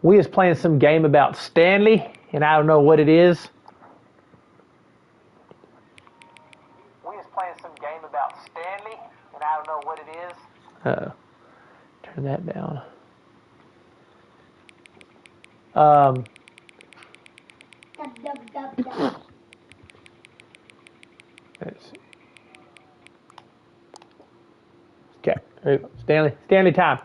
We is playing some game about Stanley, and I don't know what it is. We is playing some game about Stanley, and I don't know what it is. Turn that down. Let's see. Okay, there you go. Stanley time.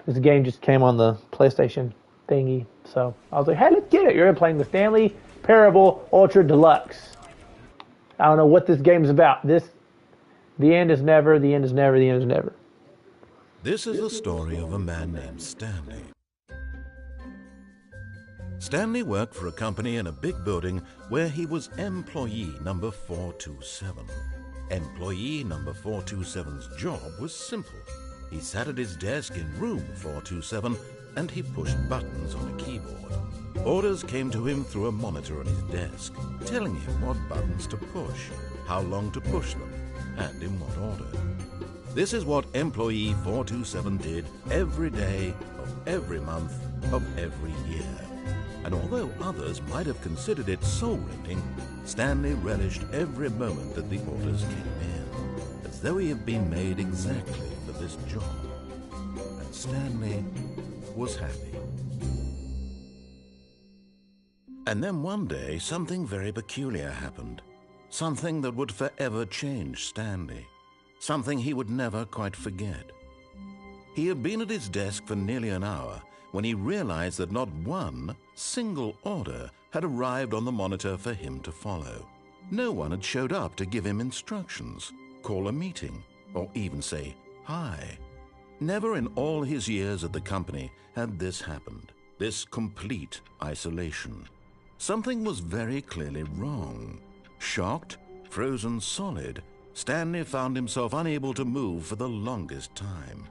This game just came on the PlayStation thingy, so I was like, hey, let's get it. You're playing the Stanley Parable Ultra Deluxe. I don't know what this game is about. The end is never, the end is never, the end is never. This is the story of a man named Stanley. Stanley worked for a company in a big building where he was employee number 427. Employee number 427's job was simple. He sat at his desk in room 427 and he pushed buttons on a keyboard. Orders came to him through a monitor on his desk, telling him what buttons to push, how long to push them, and in what order. This is what employee 427 did every day of every month of every year. And although others might have considered it soul-rending, Stanley relished every moment that the orders came in, as though he had been made exactly for this job. And Stanley was happy. And then one day, something very peculiar happened. Something that would forever change Stanley. Something he would never quite forget. He had been at his desk for nearly an hour when he realized that not one single order had arrived on the monitor for him to follow. No one had showed up to give him instructions, call a meeting, or even say hi. Never in all his years at the company had this happened, this complete isolation. Something was very clearly wrong. Shocked, frozen solid, Stanley found himself unable to move for the longest time.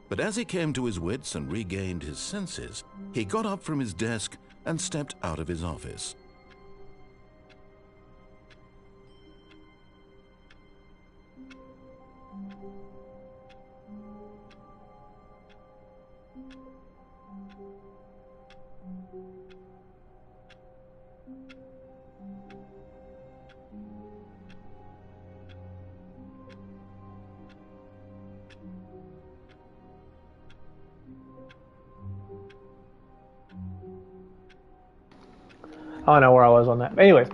But as he came to his wits and regained his senses, he got up from his desk and stepped out of his office. I don't know where I was on that. But anyways,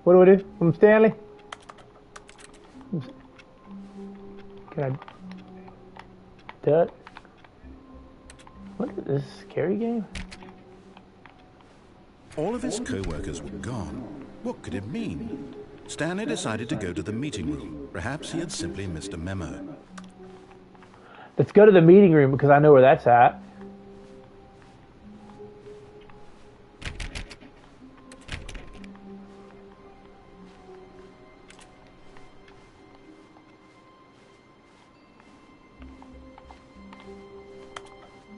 what do I do? I'm Stanley. Can I duck? What is this, scary game? All of his co-workers were gone. What could it mean? Stanley decided to go to the meeting room. Perhaps he had simply missed a memo. Let's go to the meeting room because I know where that's at.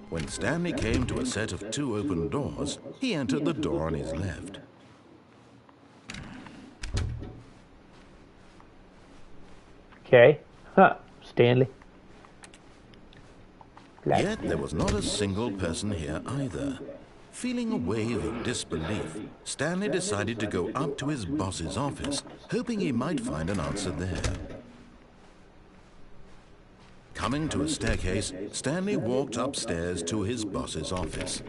When Stanley came to a set of 2 open doors, he entered the door on his left. Okay. Huh. Stanley. Yet there was not a single person here either. Feeling a wave of disbelief, Stanley decided to go up to his boss's office, hoping he might find an answer there. Coming to a staircase, Stanley walked upstairs to his boss's office.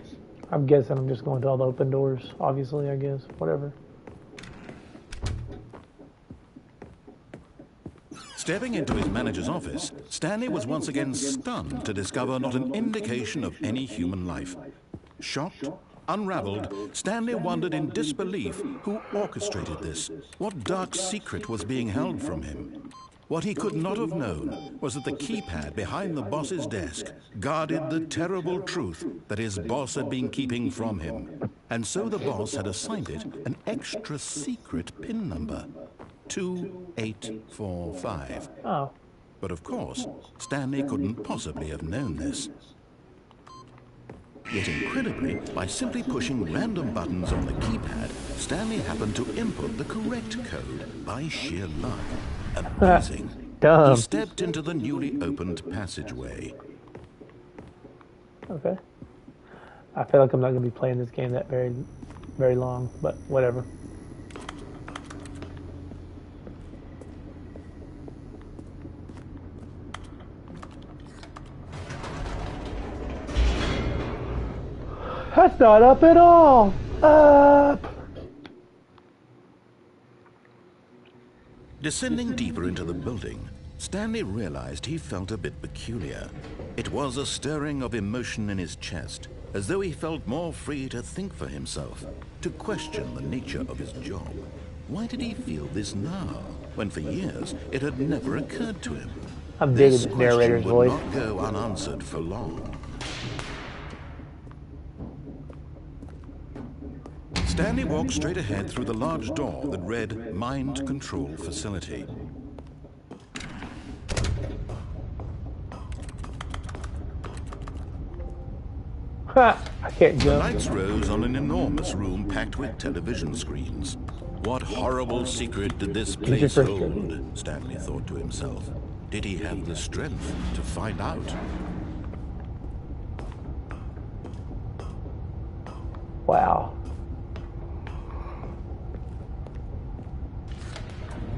I'm guessing I'm just going to all the open doors, obviously, I guess. Whatever. Stepping into his manager's office, Stanley was once again stunned to discover not an indication of any human life. Shocked, unraveled, Stanley wondered in disbelief who orchestrated this. What dark secret was being held from him? What he could not have known was that the keypad behind the boss's desk guarded the terrible truth that his boss had been keeping from him. And so the boss had assigned it an extra secret PIN number, 2845. Oh. But of course, Stanley couldn't possibly have known this. Yet incredibly, by simply pushing random buttons on the keypad, Stanley happened to input the correct code by sheer luck. Amazing. Dumb. He stepped into the newly opened passageway. Okay. I feel like I'm not going to be playing this game that very long, but whatever. That's not up at all. Up. Descending deeper into the building, Stanley realized he felt a bit peculiar. It was a stirring of emotion in his chest, as though he felt more free to think for himself, to question the nature of his job. Why did he feel this now, when for years it had never occurred to him? I'm digging This this narrator's question would voice. not go unanswered for long. Stanley walked straight ahead through the large door that read Mind Control Facility. Ha! I can't The jump. lights rose on an enormous room packed with television screens. What horrible secret did this place hold? Stanley thought to himself. Did he have the strength to find out? Wow.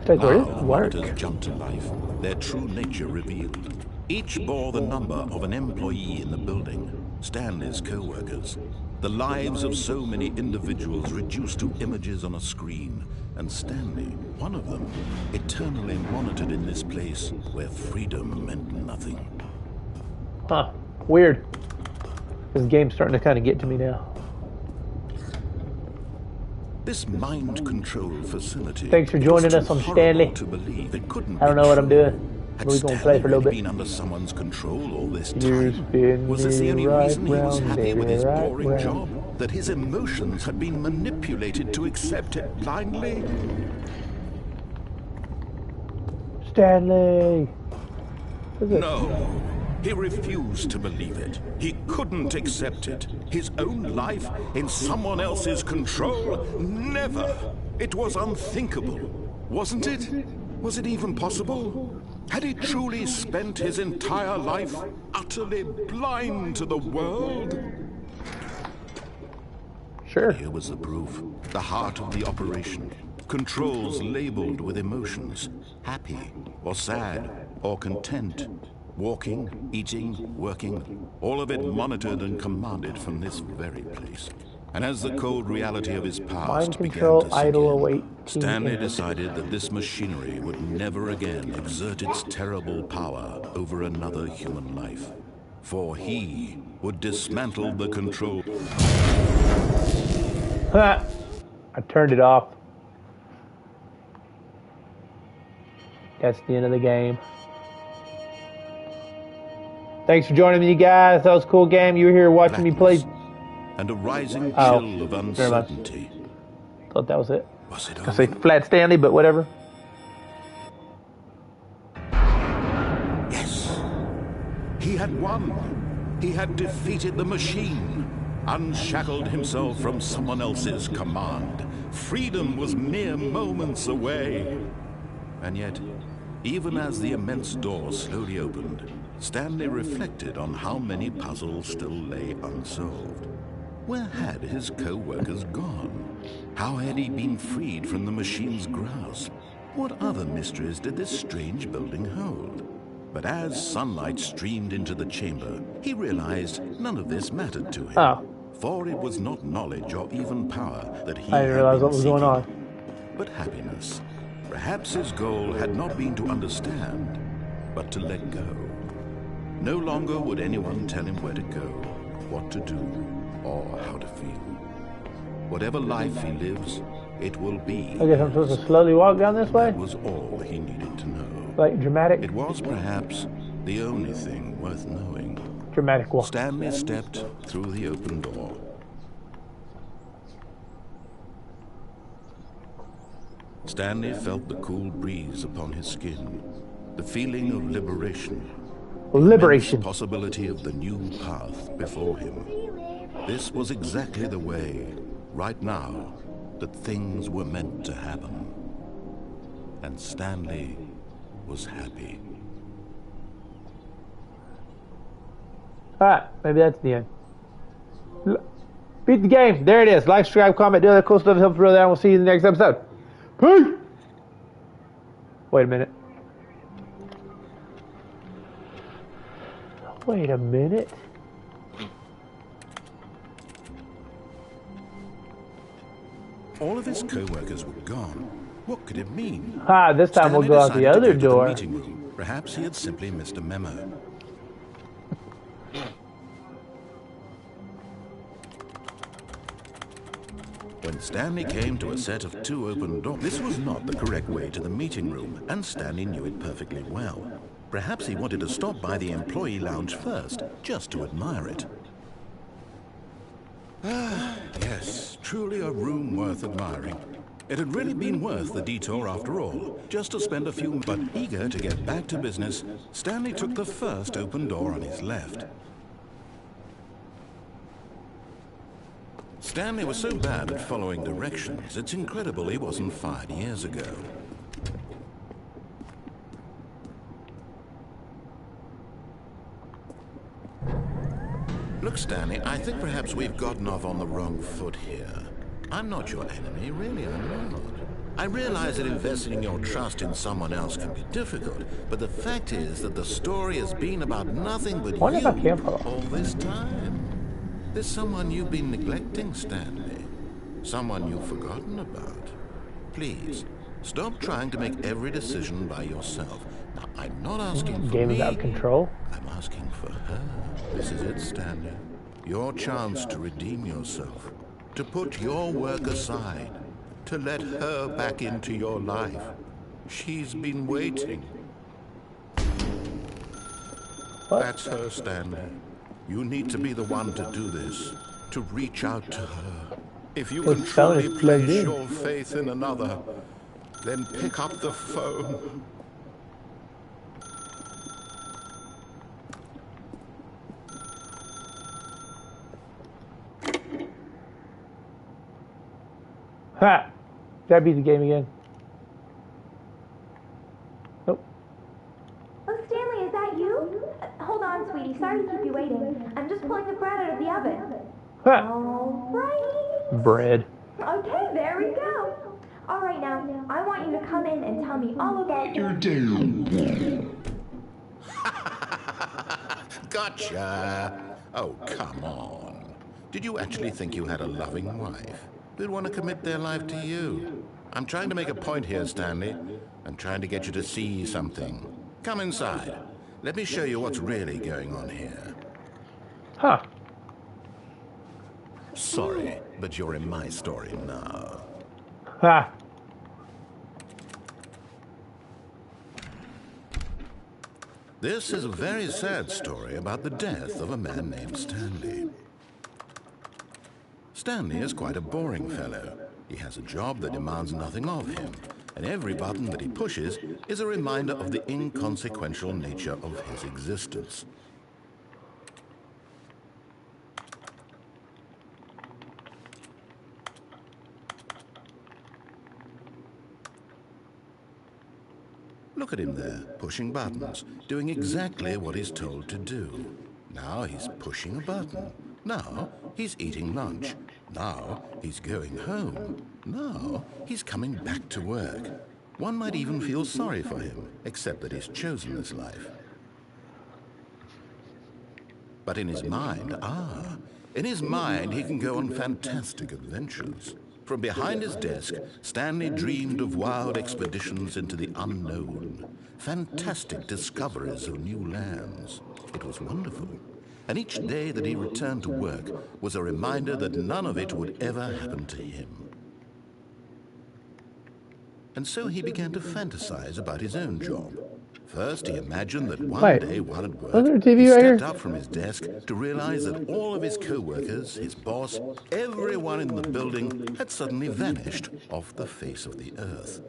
Like, where Now does it the work? monitors jumped to life, their true nature revealed. Each bore the number of an employee in the building, Stanley's co-workers. The lives of so many individuals reduced to images on a screen, and Stanley, one of them, eternally monitored in this place where freedom meant nothing. Huh. Weird. This game's starting to kind of get to me now. This mind control facility. Thanks for joining us on Stanley. To believe it couldn't I don't be know what I'm true. doing. Had We're going to play for a little Stanley bit. been under someone's control all this You time? spin Was this the me only right reason he was round, happy with his baby, right boring round. job? That his emotions had been manipulated to accept it blindly? Stanley! What's this? No. He refused to believe it. He couldn't accept it. His own life in someone else's control? Never. It was unthinkable. Wasn't it? Was it even possible? Had he truly spent his entire life utterly blind to the world? Sure. Here was the proof. The heart of the operation. Controls labeled with emotions. Happy, or sad, or content. Walking, eating, working, all of it monitored and commanded from this very place. And as the cold reality of his past Mind began control, to sink idle, in, await, Stanley end. decided that this machinery would never again exert its terrible power over another human life. For he would dismantle the control. Ha! I turned it off. That's the end of the game. Thanks for joining me, guys. That was a cool game. You were here watching me play. And a rising Oh, chill of very much. uncertainty. Thought that was it. Was it I say over? Flat Stanley, but whatever. Yes. He had won. He had defeated the machine. Unshackled himself from someone else's command. Freedom was mere moments away. And yet, even as the immense door slowly opened, Stanley reflected on how many puzzles still lay unsolved. Where had his co-workers gone? How had he been freed from the machine's grasp? What other mysteries did this strange building hold? But as sunlight streamed into the chamber, he realized none of this mattered to him. Oh. For it was not knowledge or even power that he I didn't had realize been what was going seeking, on. but happiness. Perhaps his goal had not been to understand, but to let go. No longer would anyone tell him where to go, what to do, or how to feel. Whatever life he lives, it will be. I guess I'm supposed to slowly walk down this way? That was all he needed to know. Like dramatic? It was perhaps the only thing worth knowing. Dramatic walk. Stanley stepped through the open door. Stanley felt the cool breeze upon his skin, the feeling of liberation. Liberation. The possibility of the new path before him. This was exactly the way, right now, that things were meant to happen. And Stanley was happy. Alright, maybe that's the end. Beat the game. There it is. Like, subscribe, comment, do all that cool stuff. Help throw that. And we'll see you in the next episode. Peace. Wait a minute. Wait a minute. All of his co-workers were gone. What could it mean? This time Stanley we'll go out the decided to other go to the door. meeting room. Perhaps he had simply missed a memo. When Stanley came to a set of 2 open doors, this was not the correct way to the meeting room, and Stanley knew it perfectly well. Perhaps he wanted to stop by the employee lounge first, just to admire it. Ah, yes, truly a room worth admiring. It had really been worth the detour after all, just to spend a few. But eager to get back to business, Stanley took the first open door on his left. Stanley was so bad at following directions, it's incredible he wasn't fired years ago. Look, Stanley, I think perhaps we've gotten off on the wrong foot here. I'm not your enemy, really, I'm not. I realize that investing your trust in someone else can be difficult, but the fact is that the story has been about nothing but you all this time. There's someone you've been neglecting, Stanley. Someone you've forgotten about. Please, stop trying to make every decision by yourself. Now, I'm not asking for me. Out control. I'm asking for her. This is it, Stanley. Your chance to redeem yourself. To put your work aside. To let her back into your life. She's been waiting. What? That's her, Stanley. You need to be the one to do this, to reach out to her. If you can truly place your faith in another, then pick up the phone. Ha! Did I beat the game again? Nope. Oh, Stanley, is that you? Hold on, sweetie. Sorry to keep you waiting. I'm just pulling the bread out of the oven. Ha! All right. Bread. Okay, there we go. All right, now, I want you to come in and tell me all about your day. Gotcha. Oh, come on. Did you actually think you had a loving wife who'd want to commit their life to you? I'm trying to make a point here, Stanley. I'm trying to get you to see something. Come inside. Let me show you what's really going on here. Huh. Sorry, but you're in my story now. Ha! This is a very sad story about the death of a man named Stanley. Stanley is quite a boring fellow. He has a job that demands nothing of him, and every button that he pushes is a reminder of the inconsequential nature of his existence. Look at him there, pushing buttons, doing exactly what he's told to do. Now he's pushing a button. Now he's eating lunch. Now he's going home. Now he's coming back to work. One might even feel sorry for him, except that he's chosen this life. But in his mind, in his mind he can go on fantastic adventures. From behind his desk, Stanley dreamed of wild expeditions into the unknown, fantastic discoveries of new lands. It was wonderful. And each day that he returned to work was a reminder that none of it would ever happen to him. And so he began to fantasize about his own job. First, he imagined that one day while at work, he stepped up from his desk to realize that all of his co-workers, his boss, everyone in the building had suddenly vanished off the face of the earth.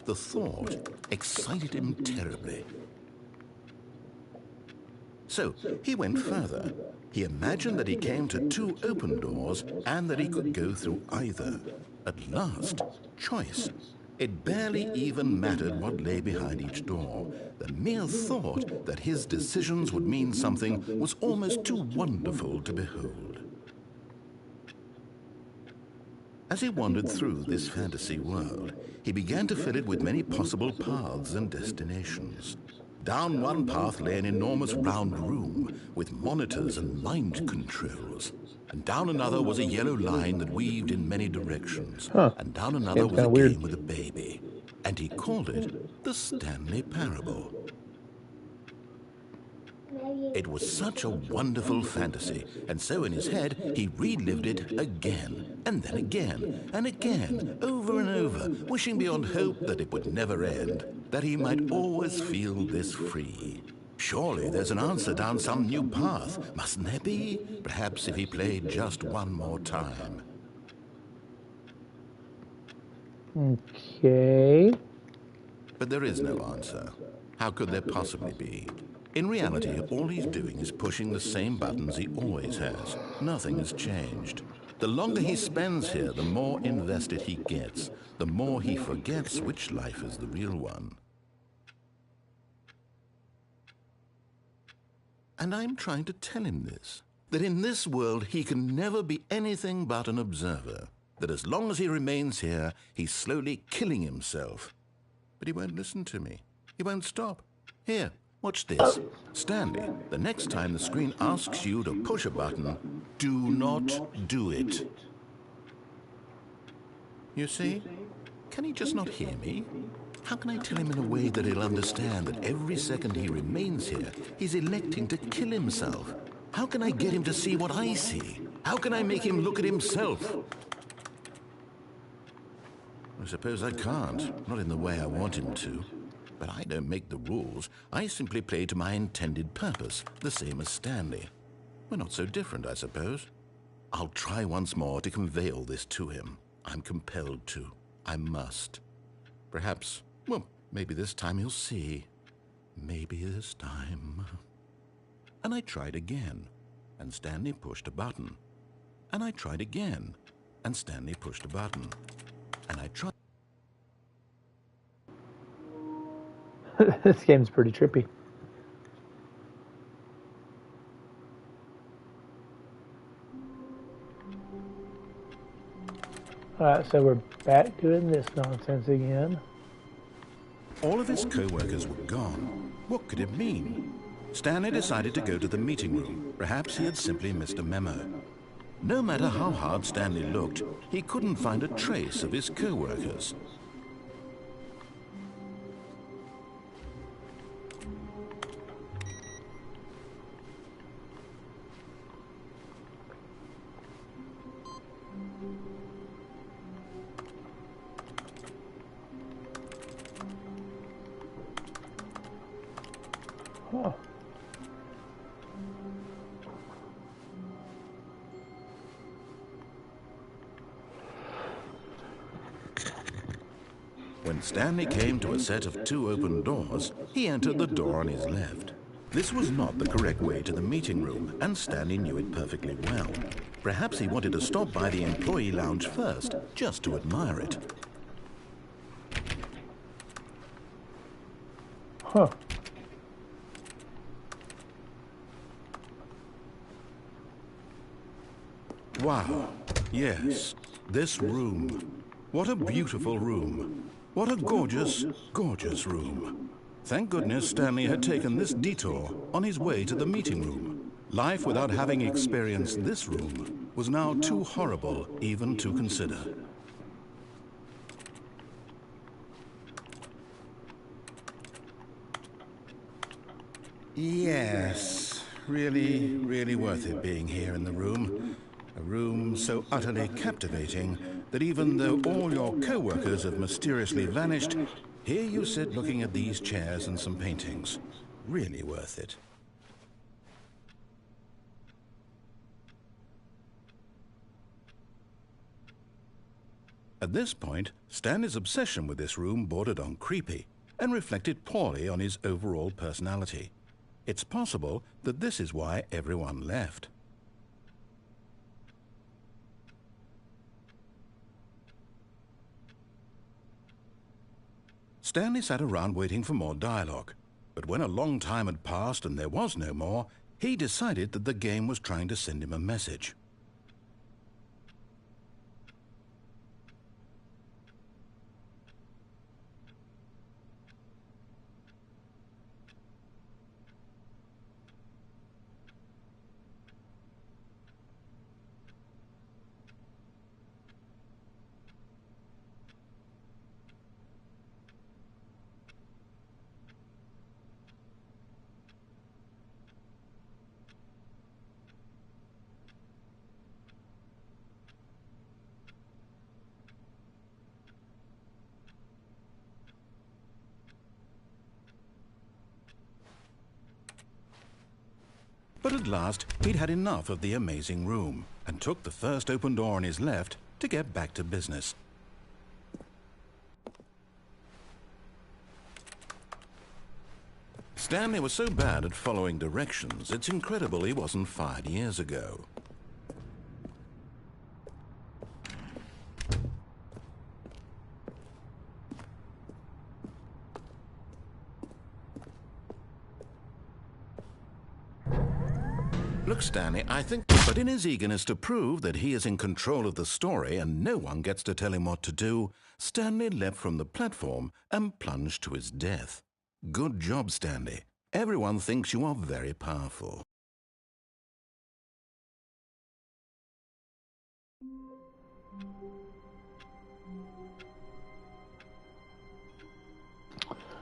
The thought excited him terribly. So he went further. He imagined that he came to 2 open doors and that he could go through either. At last, choice. It barely even mattered what lay behind each door. The mere thought that his decisions would mean something was almost too wonderful to behold. As he wandered through this fantasy world, he began to fill it with many possible paths and destinations. Down one path lay an enormous round room with monitors and mind controls. And down another was a yellow line that weaved in many directions. And down another was a game with a baby. And he called it the Stanley Parable. It was such a wonderful fantasy, and so in his head he relived it again, and then again, and again, over and over, wishing beyond hope that it would never end, that he might always feel this free. Surely there's an answer down some new path, mustn't there be? Perhaps if he played just one more time. Okay. But there is no answer. How could there possibly be? In reality, all he's doing is pushing the same buttons he always has. Nothing has changed. The longer he spends here, the more invested he gets, the more he forgets which life is the real one. And I'm trying to tell him this, that in this world he can never be anything but an observer, that as long as he remains here, he's slowly killing himself. But he won't listen to me. He won't stop. Here. Watch this. Stanley, the next time the screen asks you to push a button, do not do it. You see? Can he just not hear me? How can I tell him in a way that he'll understand that every second he remains here, he's electing to kill himself? How can I get him to see what I see? How can I make him look at himself? I suppose I can't, not in the way I want him to. But I don't make the rules. I simply play to my intended purpose, the same as Stanley. We're not so different, I suppose. I'll try once more to convey all this to him. I'm compelled to. I must. Perhaps, well, maybe this time he'll see. Maybe this time. And I tried again, and Stanley pushed a button. And I tried again, and Stanley pushed a button. And I tried. This game's pretty trippy. Alright, so we're back doing this nonsense again. All of his co-workers were gone. What could it mean? Stanley decided to go to the meeting room. Perhaps he had simply missed a memo. No matter how hard Stanley looked, he couldn't find a trace of his co-workers. Huh. When Stanley came to a set of 2 open doors, he entered the door on his left. This was not the correct way to the meeting room, and Stanley knew it perfectly well. Perhaps he wanted to stop by the employee lounge first, just to admire it. Huh. Wow. Yes, this room. What a beautiful room. What a gorgeous, gorgeous room. Thank goodness Stanley had taken this detour on his way to the meeting room. Life without having experienced this room was now too horrible even to consider. Yes, really worth it being here in the room. A room so utterly captivating that even though all your co-workers have mysteriously vanished, here you sit looking at these chairs and some paintings. Really worth it. At this point, Stanley's obsession with this room bordered on creepy and reflected poorly on his overall personality. It's possible that this is why everyone left. Stanley sat around waiting for more dialogue, but when a long time had passed and there was no more, he decided that the game was trying to send him a message. at last he'd had enough of the amazing room and took the first open door on his left to get back to business. Stanley was so bad at following directions, it's incredible he wasn't fired years ago. Look, Stanley, I think... But in his eagerness to prove that he is in control of the story and no one gets to tell him what to do, Stanley leapt from the platform and plunged to his death. Good job, Stanley. Everyone thinks you are very powerful.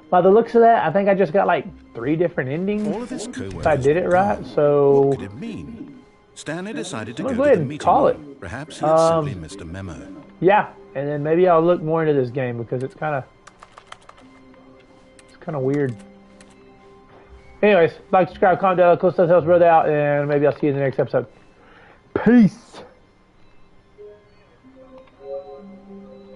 By the looks of that, I think I just got like 3 different endings. All of his co-workers if I did it right, so... What could it mean? Stanley decided to go Let's to go ahead the and meeting. call it. Perhaps he had simply missed a memo. Yeah, and then maybe I'll look more into this game because it's kind of weird. Anyways, like, subscribe, comment down, cool stuff, helps brother out, and maybe I'll see you in the next episode. Peace.